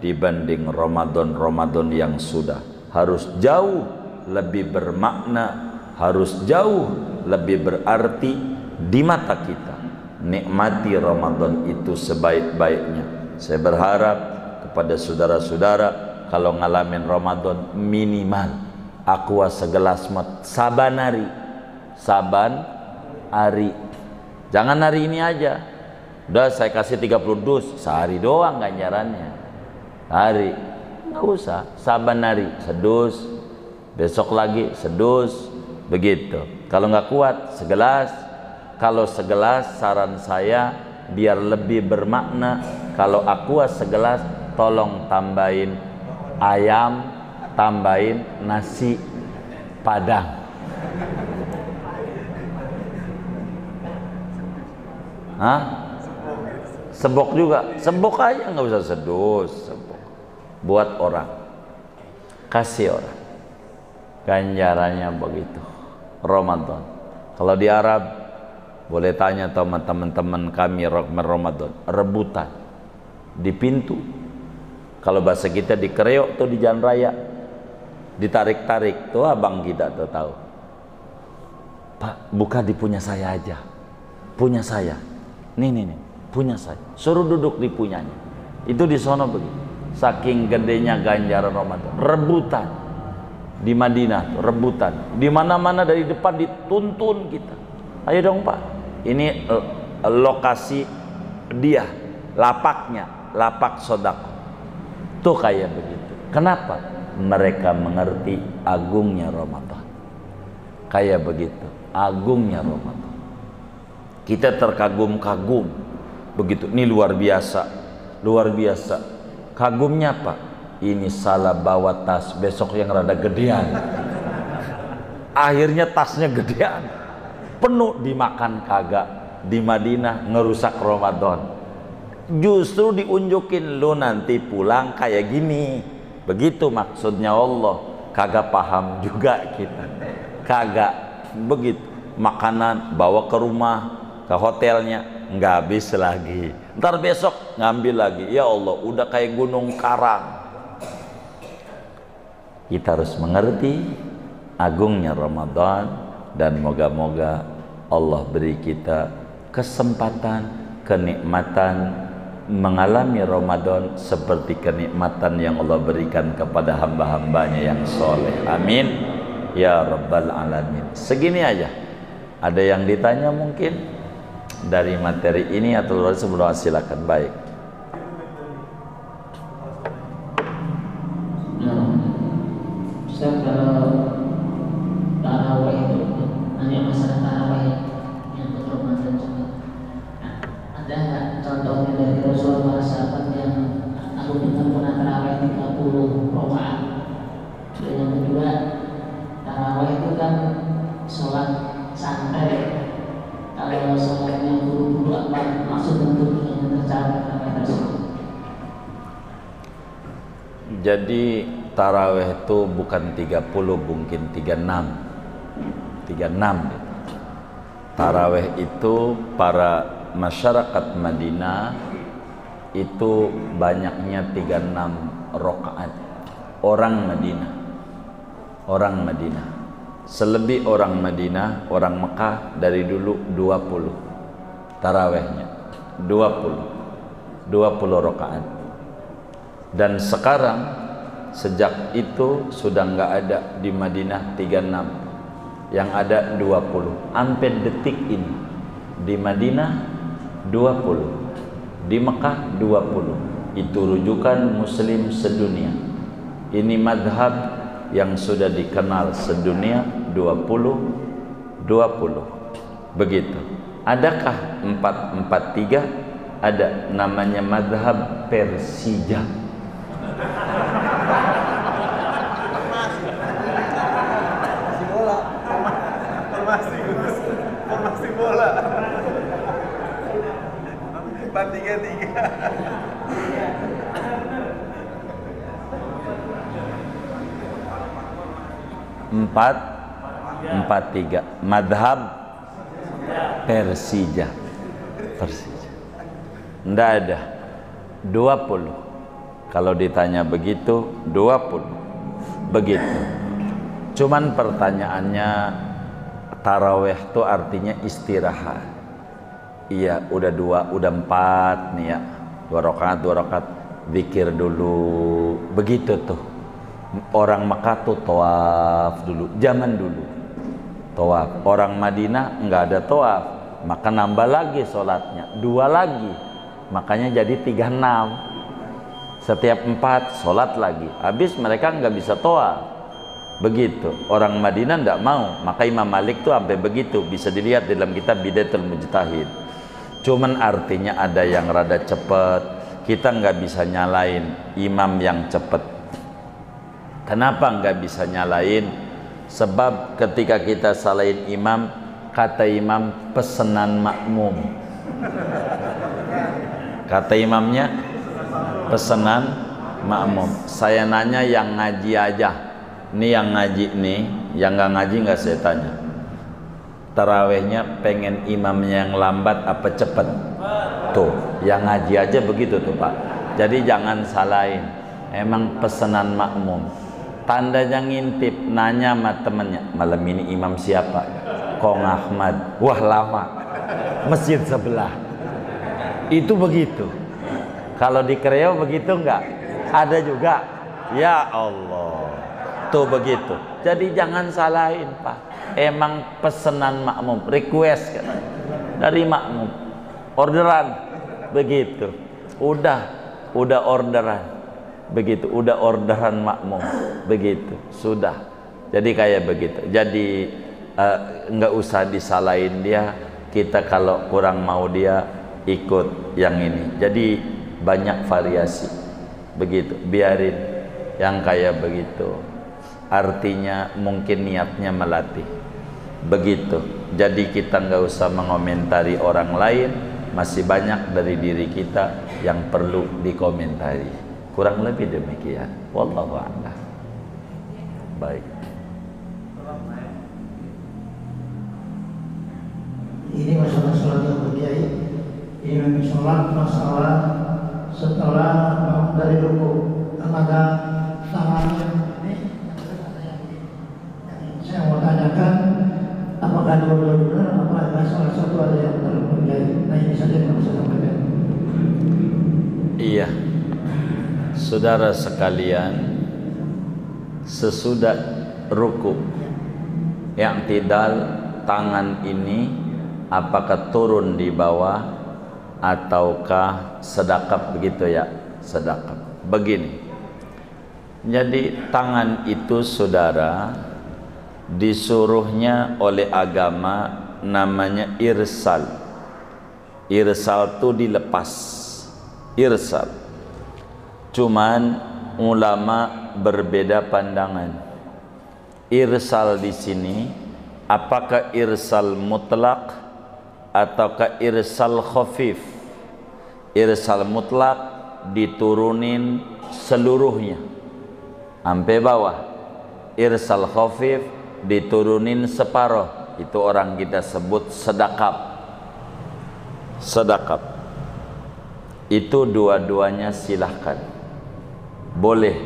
dibanding Ramadan yang sudah. Harus jauh lebih bermakna, harus jauh lebih berarti di mata kita. Nikmati Ramadan itu sebaik-baiknya. Saya berharap kepada saudara-saudara, kalau ngalamin Ramadan minimal aqua segelas saban hari. Jangan hari ini aja. Udah saya kasih 30 dus, sehari doang ganjarannya. Hari, nggak usah. Saban hari, sedus. Besok lagi sedus. Begitu. Kalau nggak kuat, segelas. Kalau segelas, saran saya biar lebih bermakna. Kalau aqua segelas, tolong tambahin ayam, tambahin nasi padang. Hah? Sebok juga, sebok aja, nggak usah sedus. Sebok. Buat orang, kasih orang. Ganjarannya begitu. Ramadan. Kalau di Arab, boleh tanya sama teman-teman kami Ramadan, rebutan di pintu. Kalau bahasa kita di kereok tuh di jalan raya, ditarik-tarik tuh abang kita tuh tahu. Pak, buka di punya saya aja, punya saya. Nih, punya saya. Suruh duduk di punyanya. Itu di sono begitu. Saking gedenya ganjaran Ramadan. Rebutan di Madinah, rebutan. Di mana-mana dari depan dituntun kita. Ayo dong Pak. Ini lokasi dia, lapaknya, lapak sodako. Tuh kayak begitu. Kenapa? Mereka mengerti agungnya Ramadan. Kayak begitu, agungnya Ramadan. Kita terkagum-kagum begitu. Ini luar biasa, luar biasa. Kagumnya apa? Ini salah bawa tas, besok yang rada gedean. Akhirnya tasnya gedean, penuh, dimakan kagak. Di Madinah ngerusak Ramadan. Justru diunjukin, lu nanti pulang kayak gini. Begitu maksudnya Allah. Kagak paham juga kita, kagak begitu. Makanan bawa ke rumah, ke hotelnya, nggak habis lagi. Ntar besok ngambil lagi. Ya Allah, udah kayak gunung karang. Kita harus mengerti agungnya Ramadan, dan moga-moga Allah beri kita kesempatan, kenikmatan mengalami Ramadan seperti kenikmatan yang Allah berikan kepada hamba-hambanya yang soleh. Amin ya rabbal alamin. Segini aja. Ada yang ditanya mungkin dari materi ini atau sebelum, silakan. Baik. Ustaz, kalau tarawih itu hanya masalah tarawih yang untuk Ramadan juga, ada nggak contohnya dari Rasul para sahabat yang aku dengar pernah tarawih 30 rakaat? Dan yang kedua, tarawih itu kan sholat santai. Kalau sholatnya buru-buru, apa maksud untuk yang tercapai tarawih tersebut? Jadi tarawih itu bukan 30, mungkin 36. Tarawih itu para masyarakat Madinah itu banyaknya 36 rakaat. Orang Madinah. Selebih orang Madinah, orang Mekah dari dulu 20 tarawihnya. 20 rakaat. Dan sekarang Sejak itu sudah nggak ada di Madinah 36, yang ada 20. Sampai detik ini di Madinah 20, di Mekah 20. Itu rujukan muslim sedunia. Ini madhab yang sudah dikenal sedunia 20. Begitu. Adakah 443? Ada, namanya madhab Persija. Formasi bola. 443 madhab Persija. Nggak ada 20. Kalau ditanya begitu 20 begitu. Cuman pertanyaannya, tarawih itu artinya istirahat. Iya, udah 2, udah 4 nih ya, 2 rakaat zikir dulu. Begitu tuh orang Mekah tuh tawaf dulu, zaman dulu tawaf. Orang Madinah nggak ada tawaf, maka nambah lagi sholatnya 2 lagi, makanya jadi 36. Setiap 4 sholat lagi, habis mereka nggak bisa tawaf. Begitu orang Madinah nggak mau, maka Imam Malik tuh sampai begitu, bisa dilihat dalam kitab Bidayatul Mujtahid. Cuman artinya ada yang rada cepet, kita nggak bisa nyalain imam yang cepet. Kenapa nggak bisa nyalain? Sebab ketika kita salahin imam, kata imam pesenan makmum. Kata imamnya pesenan makmum. Saya nanya yang ngaji aja. Ini yang ngaji nih, yang nggak ngaji nggak saya tanya. Tarawehnya pengen imamnya yang lambat apa cepet? Tuh, yang ngaji aja begitu tuh Pak. Jadi jangan salahin. Emang pesenan makmum. Tandanya ngintip, nanya sama temennya, malam ini imam siapa? Kong Ahmad. Wah lama, masjid sebelah. Itu begitu. Kalau di Kreo begitu enggak? Ada juga. Ya Allah, tuh begitu. Jadi jangan salahin Pak. Emang pesenan makmum, request kan? Dari makmum, orderan begitu. Udah orderan. Begitu, udah orderan makmum begitu, sudah. Jadi kayak begitu. Jadi nggak usah disalahin dia. Kita kalau kurang mau dia ikut yang ini. Jadi banyak variasi begitu. Biarin yang kayak begitu. Artinya mungkin niatnya melatih begitu. Jadi kita nggak usah mengomentari orang lain. Masih banyak dari diri kita yang perlu dikomentari. Kurang lebih demikian. Wallahu a'lam. Baik. Ini masalah sholat yang berkiai. Imam sholat masalah setelah dari ruku, maka tangannya ini. Saya mau tanyakan, apakah dua-duanya benar? Apakah salah satu ada yang berkiai? Nah ini saja yang bisa sampaikan. Iya. Saudara sekalian, sesudah ruku i'tidal, tangan ini apakah turun di bawah ataukah sedekap begitu ya? Sedekap. Begini. Jadi tangan itu saudara disuruhnya oleh agama namanya irsal. Irsal itu dilepas. Irsal. Cuman ulama berbeda pandangan. Irsal di sini apakah irsal mutlak ataukah irsal khafif? Irsal mutlak diturunin seluruhnya sampai bawah. Irsal khafif diturunin separuh. Itu orang kita sebut sedekap. Sedekap. Itu dua-duanya silahkan. Boleh,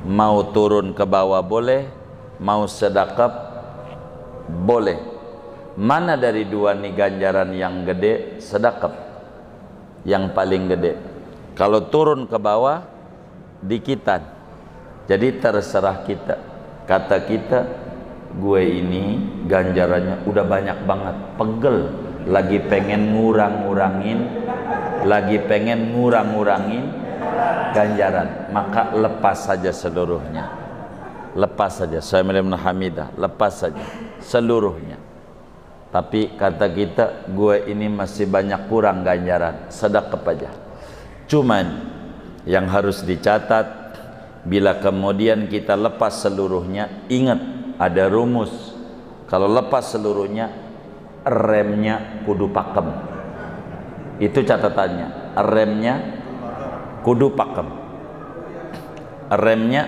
mau turun ke bawah boleh, mau sedekap boleh. Mana dari dua nih ganjaran yang gede? Sedekap yang paling gede. Kalau turun ke bawah dikitan, Jadi terserah kita. Kata kita, gue ini ganjarannya udah banyak banget, pegel, lagi pengen ngurang-ngurangin ganjaran, maka lepas saja seluruhnya. Lepas saja, saya Ibn Hamidah, lepas saja seluruhnya. Tapi kata kita, gue ini masih banyak kurang ganjaran, sedekah aja. Cuman yang harus dicatat, bila kemudian kita lepas seluruhnya, ingat ada rumus. Kalau lepas seluruhnya, remnya kudu pakem. Itu catatannya, remnya kudu pakem. Remnya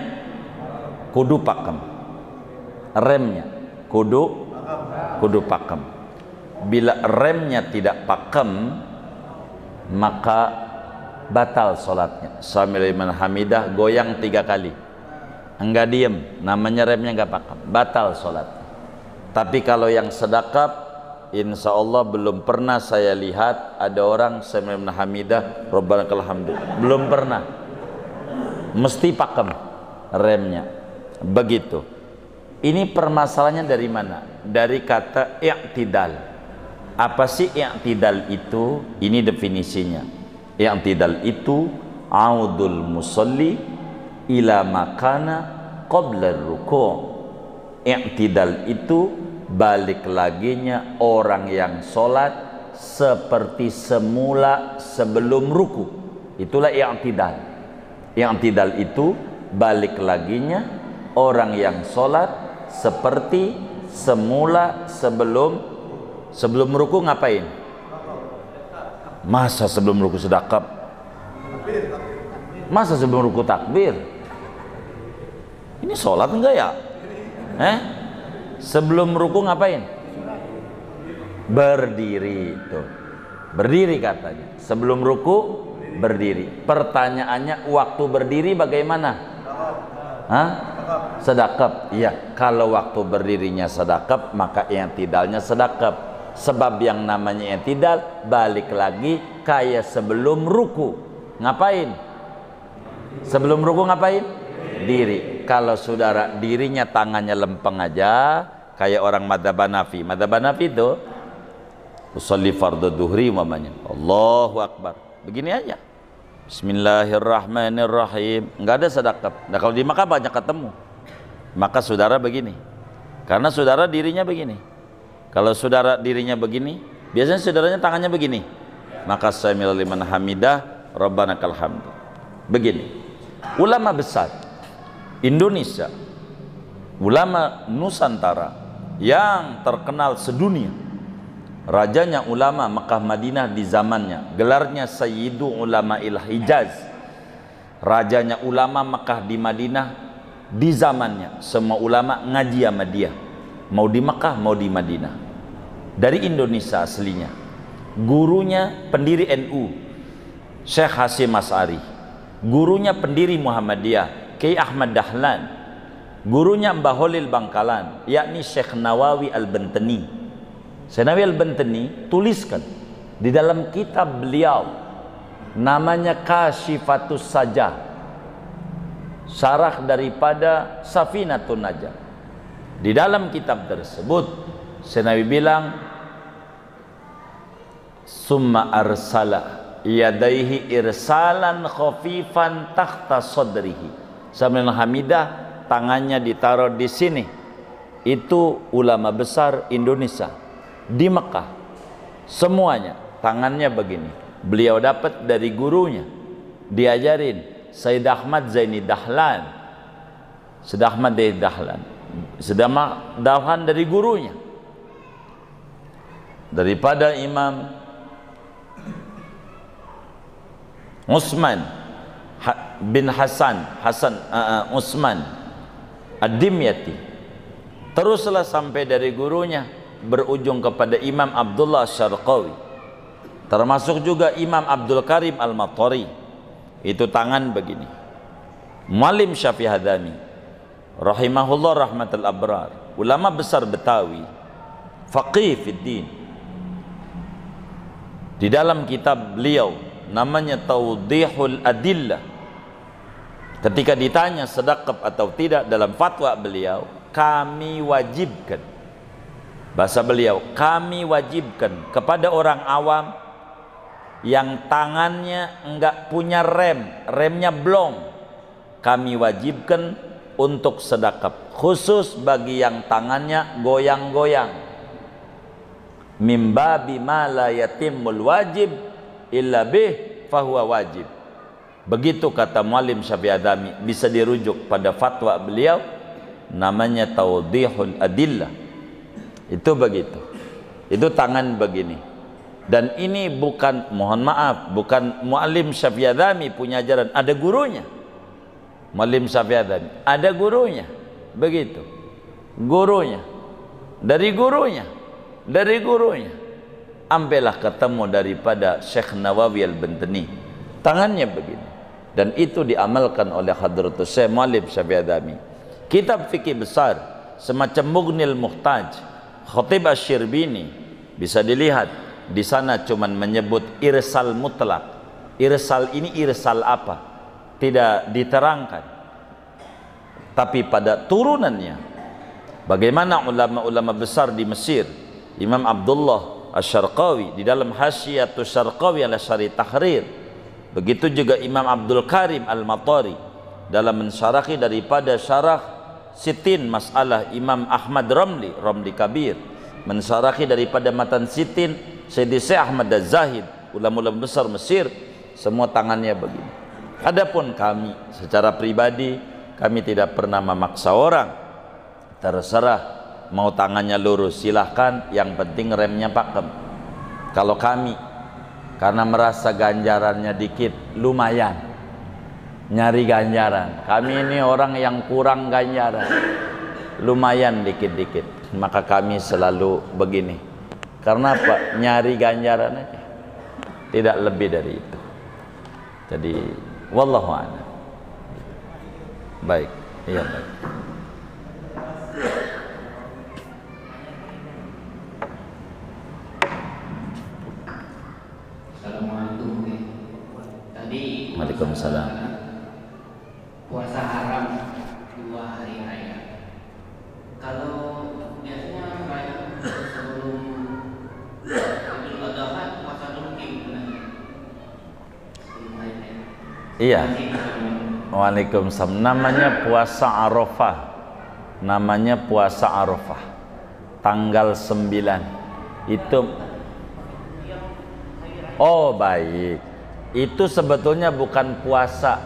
kudu pakem. Remnya kudu pakem. Bila remnya tidak pakem, maka batal sholatnya. Sambil Ibn Hamidah goyang 3 kali, enggak diem, namanya remnya enggak pakem, batal sholat. Tapi kalau yang sedekah, insya Allah belum pernah saya lihat ada orang Sambil Ibn Hamidah Rabbana lakal hamdu, belum pernah, mesti pakem remnya. Begitu. Ini permasalahannya dari mana? Dari kata i'tidal. Apa sih i'tidal itu? Ini definisinya. I'tidal itu audul musalli ila makana qabla ruku'. I'tidal itu balik laginya orang yang sholat seperti semula sebelum ruku. Itulah i'tidal. I'tidal itu balik laginya orang yang sholat seperti semula sebelum ruku. Ngapain? Masa sebelum ruku sedekah? Masa sebelum ruku takbir? Ini sholat enggak ya? Sebelum ruku ngapain? Berdiri. Tuh, berdiri katanya. Sebelum ruku berdiri. Pertanyaannya, waktu berdiri bagaimana? Sedekah. Iya, kalau waktu berdirinya sedekah, maka i'tidalnya sedekah. Sebab yang namanya i'tidal balik lagi kayak sebelum ruku. Ngapain? Sebelum ruku ngapain? Diri. Kalau saudara dirinya tangannya lempeng aja, kayak orang madhab Hanafi. Madhab Hanafi itu usolli fardhu duhri umpamanya, Allahu Akbar, begini aja, Bismillahirrahmanirrahim, nggak ada sedekah. Nah kalau di Makkah banyak ketemu, maka saudara begini, karena saudara dirinya begini. Kalau saudara dirinya begini, biasanya saudaranya tangannya begini, maka Sami'al liman hamidah Rabbana lakal hamd. Begini. Ulama besar Indonesia, ulama Nusantara yang terkenal sedunia, rajanya ulama Mekah Madinah di zamannya, gelarnya Sayyidu Ulama'il Hijaz, rajanya ulama Mekah di Madinah di zamannya. Semua ulama ngaji sama dia, mau di Mekah mau di Madinah, dari Indonesia aslinya. Gurunya pendiri NU Syekh Hasyim Asy'ari, gurunya pendiri Muhammadiyah Kiai Ahmad Dahlan, gurunya Mbah Holil Bangkalan, yakni Syekh Nawawi Al-Bantani. Syekh Nawawi Al-Bantani tuliskan di dalam kitab beliau namanya Kasyifatus Sajah, syarah daripada Safinatun Najah. Di dalam kitab tersebut Syekh Nawawi bilang, summa arsala yadaihi irsalan khafifan tahta sadrihi. Sambil hamidah, tangannya ditaruh di sini. Itu ulama besar Indonesia di Mekah, semuanya tangannya begini. Beliau dapat dari gurunya, diajarin Sayyid Ahmad Zaini Dahlan. Sayyid Ahmad Zaini Dahlan, Dahlan dari gurunya, daripada Imam Utsman bin Hasan Utsman Ad-Dimyati. Teruslah sampai dari gurunya berujung kepada Imam Abdullah Syarqawi, termasuk juga Imam Abdul Karim Al-Matari. Itu tangan begini. Muallim Syafi'i Hadani rahimahullah rahmatul abrar, ulama besar Betawi, faqih fid din. Di dalam kitab beliau namanya Tawdihul Adillah Ketika ditanya sedekap atau tidak dalam fatwa beliau, kami wajibkan, bahasa beliau, kami wajibkan kepada orang awam yang tangannya enggak punya rem, remnya blong, kami wajibkan untuk sedekap, khusus bagi yang tangannya goyang-goyang. Mimba bima la yatimul wajib illa bih fahuwa wajib. Begitu kata Muallim Syafi'i Adami, bisa dirujuk pada fatwa beliau, namanya Tawdihul Adillah. Itu begitu. Itu tangan begini. Dan ini bukan, mohon maaf, bukan Muallim Syafi'i Adami punya ajaran, ada gurunya. Muallim Syafi'i Adami ada gurunya. Begitu. Gurunya. Dari gurunya. Dari gurunya. Ambillah ketemu daripada Syekh Nawawi Al-Bantani. Tangannya begini. Dan itu diamalkan oleh Hadratus Syekh Muallim Syafi'i Adami. Kitab fikih besar semacam Mughnil Muhtaj, Khatib Asy-Syirbini, bisa dilihat di sana cuman menyebut irsal mutlak. Irsal ini irsal apa? Tidak diterangkan. Tapi pada turunannya, bagaimana ulama-ulama besar di Mesir, Imam Abdullah Asy-Syarqawi di dalam Hasyiatus Syarqawi ala Syarih Tahrir, begitu juga Imam Abdul Karim Al-Matari dalam mensyarahi daripada syarah Sitin Masalah Imam Ahmad Ramli, Ramli Kabir, mensyarahi daripada matan Sitin Sayyidi Syekh Ahmad Az-Zahid, ulama-ulama besar Mesir, semua tangannya begini. Adapun kami secara pribadi, kami tidak pernah memaksa orang. Terserah mau tangannya lurus silahkan, yang penting remnya pakem. Kalau kami karena merasa ganjarannya dikit, lumayan nyari ganjaran, kami ini orang yang kurang ganjaran, lumayan dikit-dikit, maka kami selalu begini. Karena apa? Nyari ganjaran aja, tidak lebih dari itu. Jadi wallahu a'lam. Baik, iya baik. Assalamualaikum. Tadi Waalaikumsalam. puasa haram 2 hari raya. Kalau biasanya raya sebelum Idul Adha puasa dulu gimana? Sebelum hari raya. Iya. Waalaikumsalam. Namanya puasa Arafah. Namanya puasa Arafah. Tanggal 9. Itu. Oh, baik. Itu sebetulnya bukan puasa.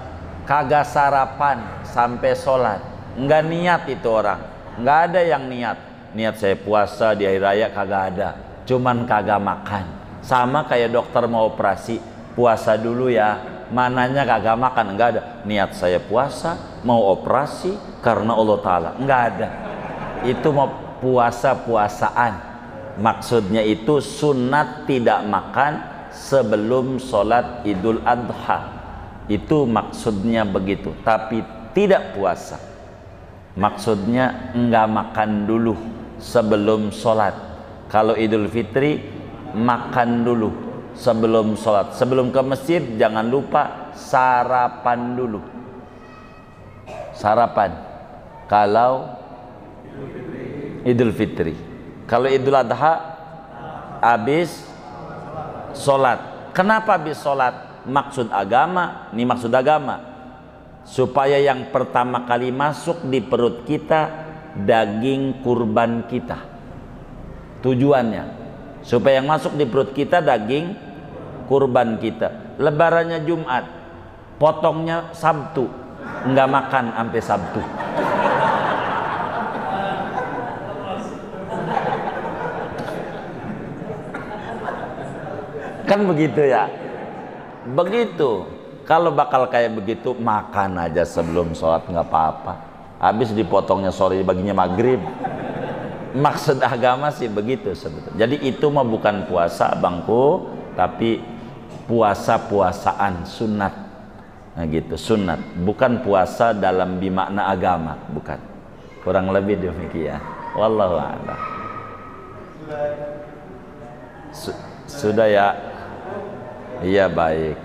Kagak sarapan sampai sholat. Enggak niat itu orang. Enggak ada yang niat. Niat saya puasa di hari raya kagak ada. Cuman kagak makan. Sama kayak dokter mau operasi, puasa dulu ya. Mananya kagak makan, enggak ada. Niat saya puasa, mau operasi karena Allah Ta'ala. Enggak ada. Itu mau puasa-puasaan. Maksudnya itu sunat tidak makan sebelum sholat Idul Adha. Itu maksudnya begitu. Tapi tidak puasa. Maksudnya enggak makan dulu sebelum sholat. Kalau Idul Fitri makan dulu sebelum sholat. Sebelum ke masjid jangan lupa sarapan dulu. Sarapan kalau Idul Fitri. Kalau Idul Adha habis sholat. Kenapa habis sholat? Maksud agama, ini maksud agama, supaya yang pertama kali masuk di perut kita daging kurban kita. Tujuannya supaya yang masuk di perut kita daging kurban kita. Lebarannya Jumat, potongnya Sabtu, enggak makan sampai Sabtu. Kan begitu ya. Begitu. Kalau bakal kayak begitu, makan aja sebelum sholat nggak apa-apa. Habis dipotongnya sore, baginya maghrib. Maksud agama sih begitu sebetulnya. Jadi itu mah bukan puasa bangku, tapi puasa-puasaan sunat. Nah gitu, sunat. Bukan puasa dalam bimakna agama, bukan. Kurang lebih demikian. Wallahu a'lam. Sudah ya. Iya baik.